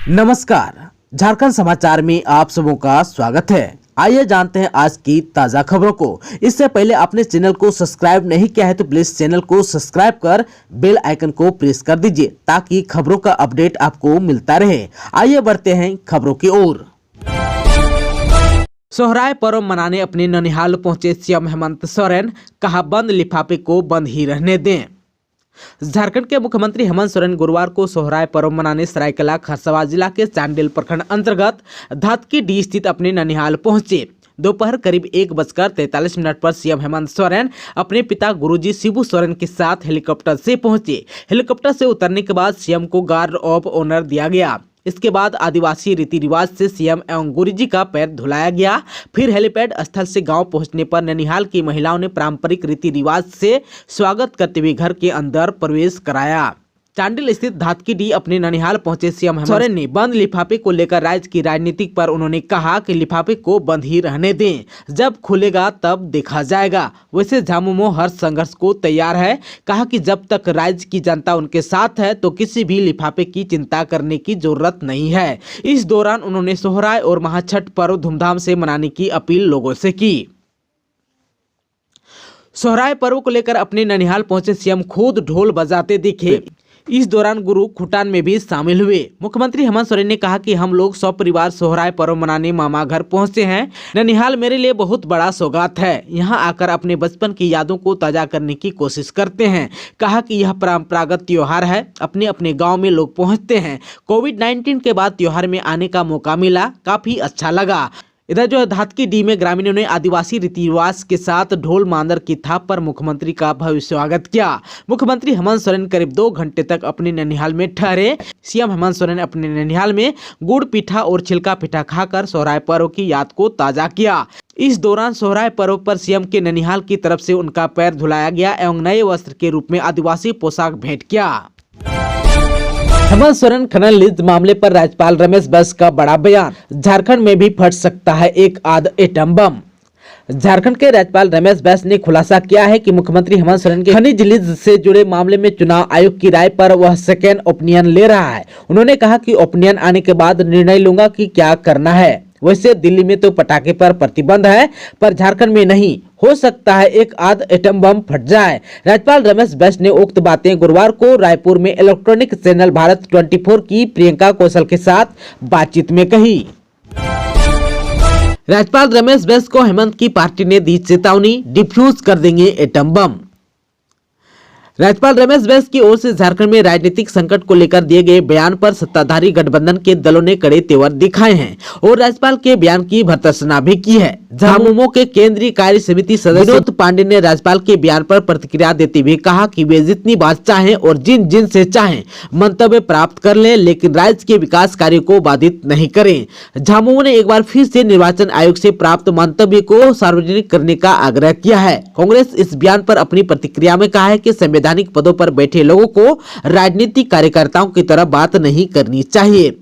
नमस्कार, झारखंड समाचार में आप सबों का स्वागत है। आइए जानते हैं आज की ताजा खबरों को। इससे पहले आपने चैनल को सब्सक्राइब नहीं किया है तो प्लीज चैनल को सब्सक्राइब कर बेल आइकन को प्रेस कर दीजिए ताकि खबरों का अपडेट आपको मिलता रहे। आइए बढ़ते हैं खबरों की ओर। सोहराय पर्व मनाने अपने ननिहाल पहुंचे सीएम हेमंत सोरेन, कहा बंद लिफाफे को बंद ही रहने दें। झारखंड के मुख्यमंत्री हेमंत सोरेन गुरुवार को सोहराय पर्व मनाने सरायकेला खरसावां जिला के चांडिल प्रखंड अंतर्गत धातकीडीह स्थित अपने ननिहाल पहुंचे। दोपहर करीब 1:43 पर सीएम हेमंत सोरेन अपने पिता गुरुजी शिबू सोरेन के साथ हेलीकॉप्टर से पहुंचे। हेलीकॉप्टर से उतरने के बाद सीएम को गार्ड ऑफ ऑनर दिया गया। इसके बाद आदिवासी रीति रिवाज से सीएम एवं गुरुजी का पैर धुलाया गया। फिर हेलीपैड स्थल से गांव पहुंचने पर ननिहाल की महिलाओं ने पारंपरिक रीति रिवाज से स्वागत करते हुए घर के अंदर प्रवेश कराया। चांडिल स्थित धातकीडीह अपने ननिहाल पहुंचे सीएम हेमंत सोरेन ने बंद लिफाफे को लेकर राज्य की राजनीति पर उन्होंने कहा कि लिफाफे को बंद ही रहने दें, जब खुलेगा तब देखा जाएगा। वैसे झामुमो हर संघर्ष को तैयार है। कहा कि जब तक राज्य की जनता उनके साथ है तो किसी भी लिफाफे की चिंता करने की जरूरत नहीं है। इस दौरान उन्होंने सोहराय और महाछठ पर्व धूमधाम से मनाने की अपील लोगों से की। सोहराय पर्व को लेकर अपने ननिहाल पहुंचे सीएम खुद ढोल बजाते दिखे। इस दौरान गुरु खुटान में भी शामिल हुए। मुख्यमंत्री हेमंत सोरेन ने कहा कि हम लोग सपरिवार सोहराय पर्व मनाने मामा घर पहुंचे हैं। ननिहाल मेरे लिए बहुत बड़ा सौगात है। यहां आकर अपने बचपन की यादों को ताजा करने की कोशिश करते हैं। कहा कि यह परंपरागत त्योहार है। अपने अपने गांव में लोग पहुंचते हैं। कोविड-19 के बाद त्योहार में आने का मौका मिला, काफी अच्छा लगा। इधर जो धातकीडीह में ग्रामीणों ने आदिवासी रीति रिवाज के साथ ढोल मांदर की थाप पर मुख्यमंत्री का भव्य स्वागत किया। मुख्यमंत्री हेमंत सोरेन करीब 2 घंटे तक अपने ननिहाल में ठहरे। सीएम हेमंत सोरेन ने अपने ननिहाल में गुड़ पीठा और छिलका पीठा खाकर सोहराय पर्व की याद को ताजा किया। इस दौरान सोहराय पर्व पर सीएम के ननिहाल की तरफ से उनका पैर धुलाया गया एवं नए वस्त्र के रूप में आदिवासी पोशाक भेंट किया। हेमंत सोरेन खनन लीज मामले पर राज्यपाल रमेश बैस का बड़ा बयान, झारखंड में भी फट सकता है एक आध एटम बम। झारखंड के राज्यपाल रमेश बैस ने खुलासा किया है कि मुख्यमंत्री हेमंत सोरेन के खनिज लीज से जुड़े मामले में चुनाव आयोग की राय पर वह सेकेंड ओपिनियन ले रहा है। उन्होंने कहा कि ओपिनियन आने के बाद निर्णय लूंगा कि क्या करना है। वैसे दिल्ली में तो पटाखे पर प्रतिबंध है, पर झारखंड में नहीं। हो सकता है एक आध एटम बम फट जाए। राज्यपाल रमेश बैस ने उक्त बातें गुरुवार को रायपुर में इलेक्ट्रॉनिक चैनल भारत 24 की प्रियंका कौशल के साथ बातचीत में कही। राज्यपाल रमेश बैस को हेमंत की पार्टी ने दी चेतावनी, डिफ्यूज कर देंगे एटम बम। राज्यपाल रमेश बैस की ओर से झारखंड में राजनीतिक संकट को लेकर दिए गए बयान पर सत्ताधारी गठबंधन के दलों ने कड़े तेवर दिखाए हैं और राज्यपाल के बयान की भर्त्सना भी की है। झामुमो के केंद्रीय कार्य समिति सदस्य विनोद पांडे ने राज्यपाल के बयान पर प्रतिक्रिया देते हुए कहा कि वे जितनी बात चाहें और जिन से चाहें मंतव्य प्राप्त कर लें, लेकिन राज्य के विकास कार्य को बाधित नहीं करें। झामुमो ने एक बार फिर से निर्वाचन आयोग से प्राप्त मंतव्य को सार्वजनिक करने का आग्रह किया है। कांग्रेस इस बयान पर अपनी प्रतिक्रिया में कहा है कि संवैधानिक पदों पर बैठे लोगों को राजनीतिक कार्यकर्ताओं की तरह बात नहीं करनी चाहिए।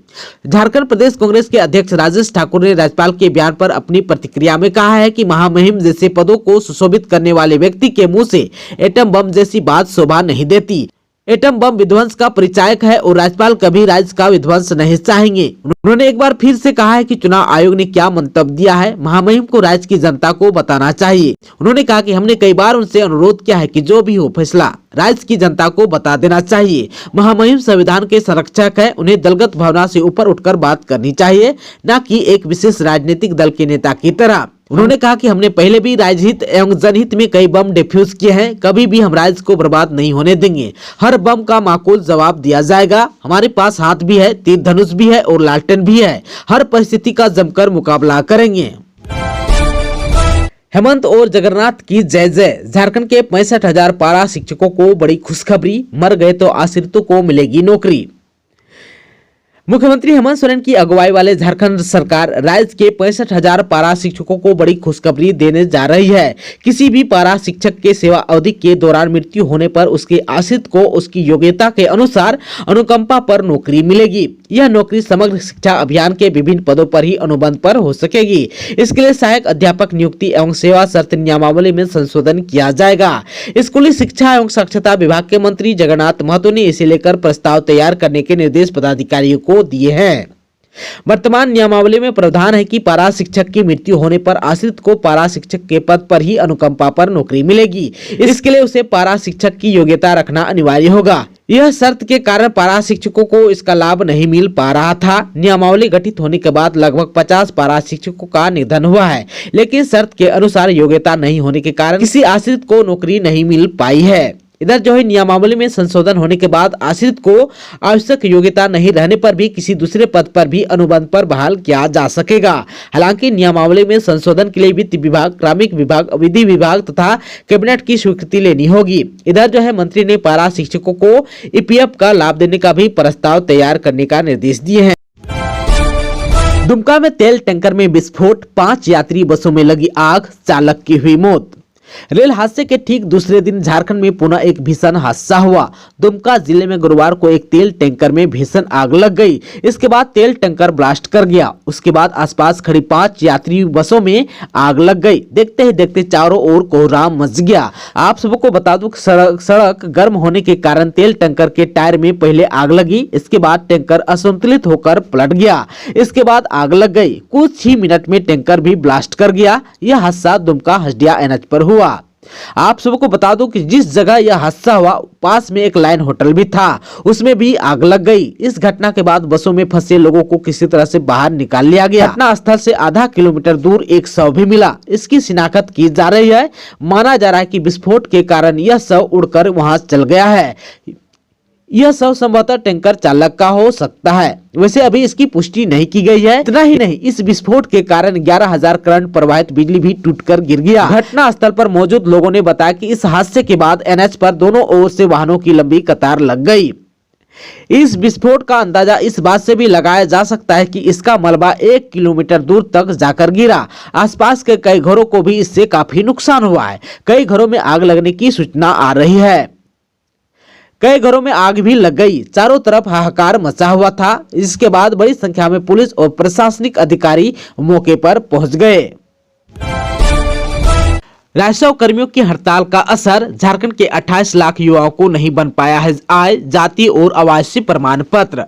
झारखंड प्रदेश कांग्रेस के अध्यक्ष राजेश ठाकुर ने राज्यपाल के बयान पर अपनी प्रतिक्रिया में कहा है कि महामहिम जैसे पदों को सुशोभित करने वाले व्यक्ति के मुंह से एटम बम जैसी बात शोभा नहीं देती। एटम बम विध्वंस का परिचायक है और राज्यपाल कभी राज्य का विध्वंस नहीं चाहेंगे। उन्होंने एक बार फिर से कहा है कि चुनाव आयोग ने क्या मंतव्य दिया है, महामहिम को राज्य की जनता को बताना चाहिए। उन्होंने कहा कि हमने कई बार उनसे अनुरोध किया है कि जो भी हो फैसला राज्य की जनता को बता देना चाहिए। महामहिम संविधान के संरक्षक है, उन्हें दलगत भावना से ऊपर उठकर बात करनी चाहिए, न कि एक विशेष राजनीतिक दल के नेता की तरह। उन्होंने कहा कि हमने पहले भी राज्यहित एवं जनहित में कई बम डिफ्यूज किए हैं, कभी भी हम राज्य को बर्बाद नहीं होने देंगे। हर बम का माकूल जवाब दिया जाएगा। हमारे पास हाथ भी है, तीर धनुष भी है और लालटेन भी है। हर परिस्थिति का जमकर मुकाबला करेंगे। हेमंत और जगन्नाथ की जय जय। झारखंड के 65,000 पारा शिक्षकों को बड़ी खुशखबरी, मर गए तो आश्रितों को मिलेगी नौकरी। मुख्यमंत्री हेमंत सोरेन की अगुवाई वाले झारखंड सरकार राज्य के 65,000 पारा शिक्षकों को बड़ी खुशखबरी देने जा रही है। किसी भी पारा शिक्षक के सेवा अवधि के दौरान मृत्यु होने पर उसके आश्रित को उसकी योग्यता के अनुसार अनुकंपा पर नौकरी मिलेगी। यह नौकरी समग्र शिक्षा अभियान के विभिन्न पदों पर ही अनुबंध पर हो सकेगी। इसके लिए सहायक अध्यापक नियुक्ति एवं सेवा शर्त नियमावली में संशोधन किया जाएगा। स्कूली शिक्षा एवं साक्षरता विभाग के मंत्री जगन्नाथ महतो ने इसे लेकर प्रस्ताव तैयार करने के निर्देश पदाधिकारियों को दिए हैं। वर्तमान नियमावली में प्रावधान है कि पारा शिक्षक की मृत्यु होने पर आश्रित को पारा शिक्षक के पद पर ही अनुकंपा पर नौकरी मिलेगी। इसके लिए उसे पारा शिक्षक की योग्यता रखना अनिवार्य होगा। यह शर्त के कारण पारा शिक्षकों को इसका लाभ नहीं मिल पा रहा था। नियमावली गठित होने के बाद लगभग 50 पारा शिक्षकों का निधन हुआ है, लेकिन शर्त के अनुसार योग्यता नहीं होने के कारण किसी आश्रित को नौकरी नहीं मिल पाई है। इधर जो है नियमावली में संशोधन होने के बाद आश्रित को आवश्यक योग्यता नहीं रहने पर भी किसी दूसरे पद पर भी अनुबंध पर बहाल किया जा सकेगा। हालांकि नियमावली में संशोधन के लिए वित्त विभाग, कार्मिक विभाग, विधि विभाग तथा कैबिनेट की स्वीकृति लेनी होगी। इधर जो है मंत्री ने पारा शिक्षकों को ईपीएफ का लाभ देने का भी प्रस्ताव तैयार करने का निर्देश दिए हैं। दुमका में तेल टैंकर में विस्फोट, 5 यात्री बसों में लगी आग, चालक की हुई मौत। रेल हादसे के ठीक दूसरे दिन झारखंड में पुनः एक भीषण हादसा हुआ। दुमका जिले में गुरुवार को एक तेल टैंकर में भीषण आग लग गई। इसके बाद तेल टैंकर ब्लास्ट कर गया। उसके बाद आसपास खड़ी 5 यात्री बसों में आग लग गई। देखते ही देखते चारों ओर कोहराम मच गया। आप सबको बता दूं सड़क गर्म होने के कारण तेल टैंकर के टायर में पहले आग लगी। इसके बाद टैंकर असंतुलित होकर पलट गया। इसके बाद आग लग गई। कुछ ही मिनट में टैंकर भी ब्लास्ट कर गया। यह हादसा दुमका हसदिया एनएच पर हुआ। आप सबको बता दूं कि जिस जगह यह हादसा हुआ पास में एक लाइन होटल भी था, उसमें भी आग लग गई। इस घटना के बाद बसों में फंसे लोगों को किसी तरह से बाहर निकाल लिया गया। घटना स्थल से आधा किलोमीटर दूर एक शव भी मिला। इसकी शिनाख्त की जा रही है। माना जा रहा है कि विस्फोट के कारण यह शव उड़कर वहां चल गया है। यह शव संभवतः टैंकर चालक का हो सकता है। वैसे अभी इसकी पुष्टि नहीं की गई है। इतना ही नहीं, इस विस्फोट के कारण 11,000 करंट प्रवाहित बिजली भी टूटकर गिर गया। घटना स्थल पर मौजूद लोगों ने बताया कि इस हादसे के बाद एनएच पर दोनों ओर से वाहनों की लंबी कतार लग गई। इस विस्फोट का अंदाजा इस बात से भी लगाया जा सकता है कि इसका मलबा 1 किलोमीटर दूर तक जाकर गिरा। आसपास के कई घरों को भी इससे काफी नुकसान हुआ है। कई घरों में आग लगने की सूचना आ रही है। कई घरों में आग भी लग गई। चारों तरफ हाहाकार मचा हुआ था। इसके बाद बड़ी संख्या में पुलिस और प्रशासनिक अधिकारी मौके पर पहुंच गए। राजस्व कर्मियों की हड़ताल का असर, झारखंड के 28 लाख युवाओं को नहीं बन पाया है आय, जाति और आवासीय प्रमाण पत्र।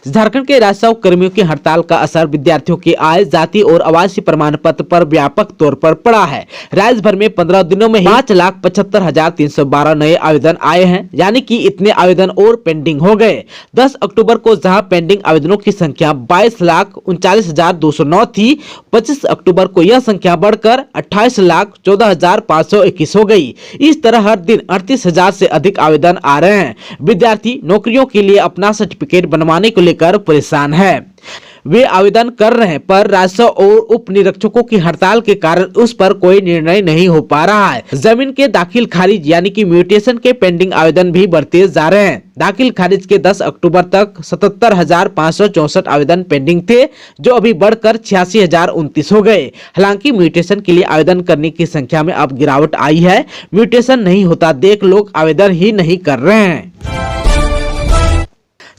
झारखंड के राजस्व कर्मियों की हड़ताल का असर विद्यार्थियों की आय, जाति और आवासीय प्रमाण पत्र पर व्यापक तौर पर पड़ा है। राज्य भर में 15 दिनों में 5,75,312 नए आवेदन आए हैं, यानी कि इतने आवेदन और पेंडिंग हो गए। 10 अक्टूबर को जहां पेंडिंग आवेदनों की संख्या 22,39,209 थी, 25 अक्टूबर को यह संख्या बढ़कर 28,14,521 हो गई। इस तरह हर दिन 38,000 से अधिक आवेदन आ रहे हैं। विद्यार्थी नौकरियों के लिए अपना सर्टिफिकेट बनवाने को लेकर परेशान है। वे आवेदन कर रहे हैं, पर राजस्व और उप निरीक्षकों की हड़ताल के कारण उस पर कोई निर्णय नहीं हो पा रहा है। जमीन के दाखिल खारिज यानी कि म्यूटेशन के पेंडिंग आवेदन भी बढ़ते जा रहे हैं। दाखिल खारिज के 10 अक्टूबर तक 77,564 आवेदन पेंडिंग थे, जो अभी बढ़कर 86,029 हो गए। हालांकि म्यूटेशन के लिए आवेदन करने की संख्या में अब गिरावट आई है। म्यूटेशन नहीं होता देख लोग आवेदन ही नहीं कर रहे हैं।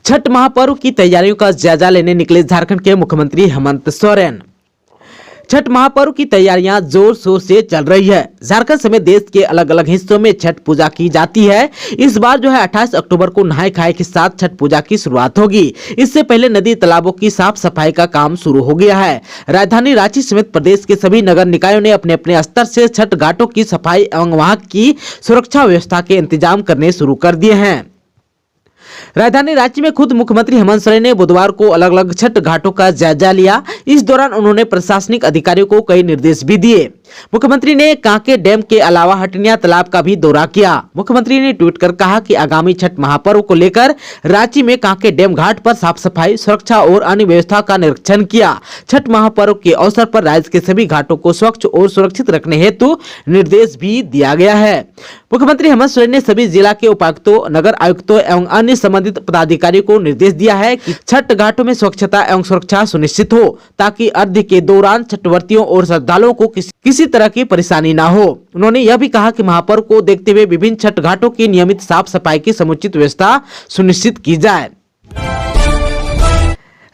छठ महापर्व की तैयारियों का जायजा लेने निकले झारखंड के मुख्यमंत्री हेमंत सोरेन। छठ महापर्व की तैयारियां जोर शोर से चल रही है। झारखंड समेत देश के अलग अलग हिस्सों में छठ पूजा की जाती है। इस बार जो है 28 अक्टूबर को नहाय खाए के साथ छठ पूजा की शुरुआत होगी। इससे पहले नदी तालाबों की साफ सफाई का काम शुरू हो गया है। राजधानी रांची समेत प्रदेश के सभी नगर निकायों ने अपने अपने स्तर से छठ घाटों की सफाई एवं वहां की सुरक्षा व्यवस्था के इंतजाम करने शुरू कर दिए हैं। राजधानी रांची में खुद मुख्यमंत्री हेमंत सोरेन ने बुधवार को अलग अलग छठ घाटों का जायजा लिया। इस दौरान उन्होंने प्रशासनिक अधिकारियों को कई निर्देश भी दिए। मुख्यमंत्री ने कांके डैम के अलावा हटनिया तालाब का भी दौरा किया। मुख्यमंत्री ने ट्वीट कर कहा कि आगामी छठ महापर्व को लेकर रांची में कांके डैम घाट पर साफ सफाई, सुरक्षा और अन्य व्यवस्था का निरीक्षण किया। छठ महापर्व के अवसर पर राज्य के सभी घाटों को स्वच्छ और सुरक्षित रखने हेतु निर्देश भी दिया गया है। मुख्यमंत्री हेमंत सोरेन ने सभी जिला के उपायुक्तों, नगर आयुक्तों एवं अन्य संबंधित पदाधिकारियों को निर्देश दिया है कि छठ घाटों में स्वच्छता एवं सुरक्षा सुनिश्चित हो, ताकि अर्घ्य के दौरान छठव्रतियों और श्रद्धालुओं को किसी तरह की परेशानी ना हो। उन्होंने यह भी कहा कि महापर्व को देखते हुए विभिन्न छठ घाटों की नियमित साफ सफाई की समुचित व्यवस्था सुनिश्चित की जाए।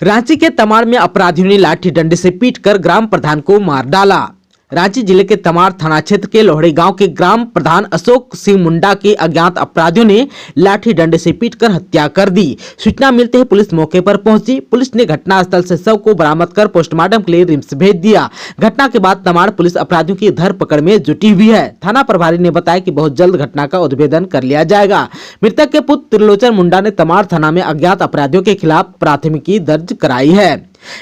रांची के तमाड़ में अपराधियों ने लाठी डंडे से पीटकर ग्राम प्रधान को मार डाला। रांची जिले के तमाड़ थाना क्षेत्र के लोहड़ी गांव के ग्राम प्रधान अशोक सिंह मुंडा की अज्ञात अपराधियों ने लाठी डंडे से पीटकर हत्या कर दी। सूचना मिलते ही पुलिस मौके पर पहुंची। पुलिस ने घटनास्थल से शव को बरामद कर पोस्टमार्टम के लिए रिम्स भेज दिया। घटना के बाद तमाड़ पुलिस अपराधियों की धरपकड़ में जुटी हुई है। थाना प्रभारी ने बताया कि बहुत जल्द घटना का उद्भेदन कर लिया जाएगा। मृतक के पुत्र त्रिलोचन मुंडा ने तमाड़ थाना में अज्ञात अपराधियों के खिलाफ प्राथमिकी दर्ज कराई है।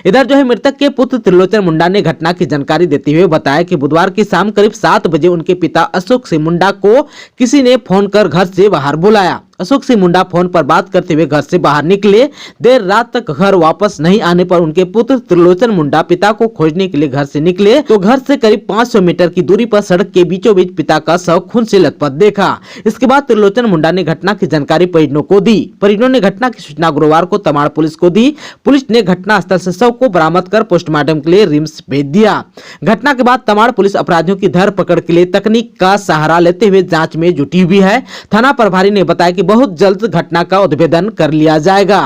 इधर जो है मृतक के पुत्र त्रिलोचन मुंडा ने घटना की जानकारी देते हुए बताया कि बुधवार की शाम करीब 7 बजे उनके पिता अशोक सिंह मुंडा को किसी ने फोन कर घर से बाहर बुलाया। अशोक सिंह मुंडा फोन पर बात करते हुए घर से बाहर निकले। देर रात तक घर वापस नहीं आने पर उनके पुत्र त्रिलोचन मुंडा पिता को खोजने के लिए घर से निकले तो घर से करीब 500 मीटर की दूरी पर सड़क के बीचों बीच पिता का शव खून से लथपथ देखा। इसके बाद त्रिलोचन मुंडा ने घटना की जानकारी परिजनों को दी। परिजनों ने घटना की सूचना गुरुवार को तमाड़ पुलिस को दी। पुलिस ने घटनास्थल से शव को बरामद कर पोस्टमार्टम के लिए रिम्स भेज दिया। घटना के बाद तमाड़ पुलिस अपराधियों की धरपकड़ के लिए तकनीक का सहारा लेते हुए जांच में जुटी हुई है। थाना प्रभारी ने बताया कि बहुत जल्द घटना का उद्भेदन कर लिया जाएगा।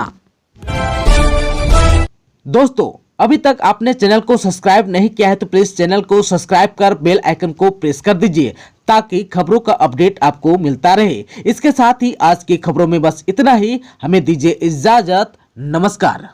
दोस्तों, अभी तक आपने चैनल को सब्सक्राइब नहीं किया है तो प्लीज चैनल को सब्सक्राइब कर बेल आइकन को प्रेस कर दीजिए ताकि खबरों का अपडेट आपको मिलता रहे। इसके साथ ही आज की खबरों में बस इतना ही। हमें दीजिए इजाजत। नमस्कार।